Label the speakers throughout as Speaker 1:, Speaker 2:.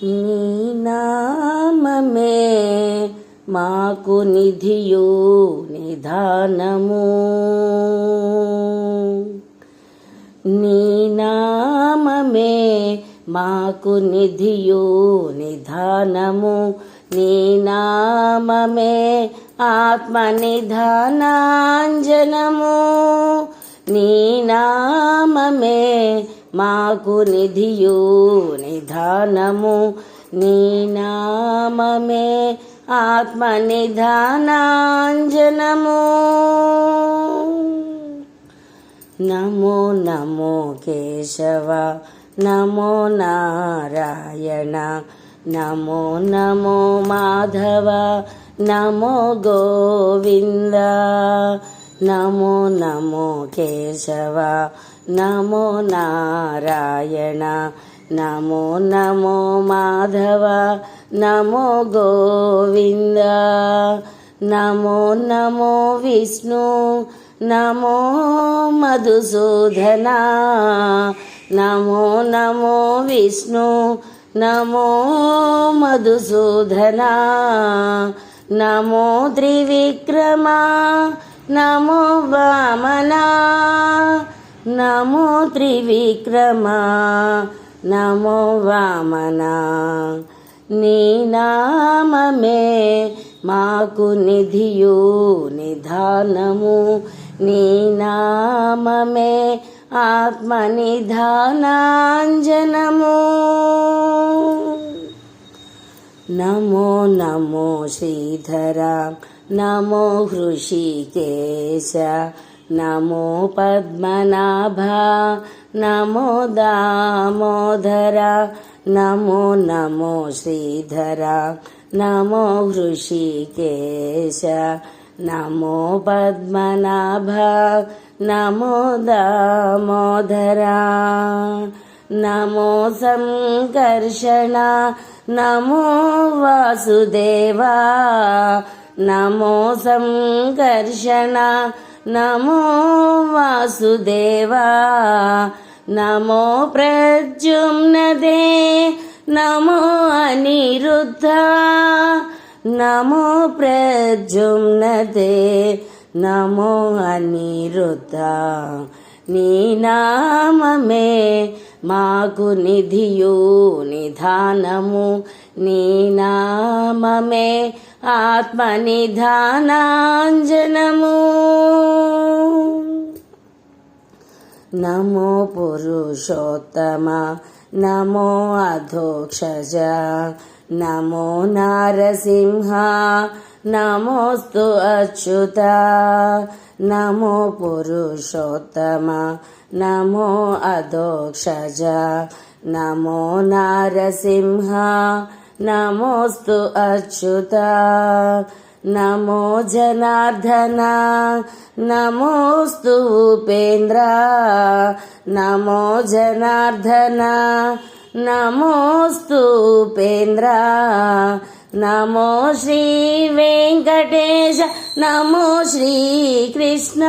Speaker 1: నీ నామమే మాకు నిధియు నిధానము. నీ నామమే మాకు నిధియు నిధానము. నీ నామమే ఆత్మ నిధానాంజనము. నీ నామమే మాకు నిధియు నిధానము. నీ నామమే ఆత్మ నిధానాంజనము. నమో నమో కేశవ, నమో నారాయణ, నమో నమో మాధవ, నమో గోవింద. నమో నమో కేశవ, నమో నారాయణ, నమో నమో మాధవ, నమో గోవింద. నమో నమో విష్ణు, నమో మధుసూదన, నమో నమో విష్ణు, నమో మధుసూదన. నమో త్రివిక్రమ, నమో వామన, నమో త్రివిక్రమ, నమో వామన. నీ నామమే మాకు నిధియు నిధానము. నీ నామమే ఆత్మ నిధానాంజనము. నమో నమో శ్రీధర, నమో హృషికేశ, నమో పద్మనాభ, నమో దామోదర. నమో నమో శ్రీధర, నమో హృషికేశ, నమో పద్మనాభ, నమో దామోదర. నమో సంకర్షణ, నమో వాసుదేవ, నమో సంకర్షణ, నమో వాసుదేవ. నమో ప్రద్యుమ్నదే, నమో అనిరుద్ధ, నమో ప్రద్యుమ్నదే, నమో అనిరుద్ధ. నీ నామమే మాకు నిధియు నిధానము. నీ నామమే ఆత్మ నిధానాంజనము. నమో పురుషోత్తమ, నమో అధోక్షజ, నమో నారసింహ, నమోస్తు అచ్యుత. నమో పురుషోత్తమ, నమో అధోక్షజ, నమో నారసింహ, నమోస్తు అచ్యుత. నమో జనార్దన, నమోస్తు ఉపేంద్ర, నమో జనార్దన, నమోస్తు ఉపేంద్ర. నమో శ్రీ వెంకటేశ, నమో శ్రీ కృష్ణ,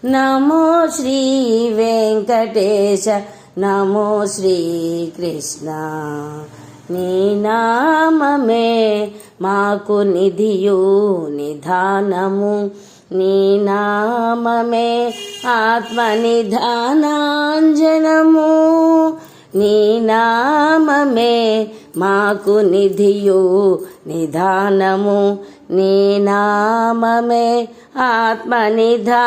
Speaker 1: నమో శ్రీ వెంకటేశ, నమో శ్రీ కృష్ణ. నీ నామమే మాకు నిధియు నిధానము. నీ నామమే ఆత్మ నిధానాంజనము. నీ నామమే మాకు నిధియు నిధానము. నీ నామమే ఆత్మ నిధాన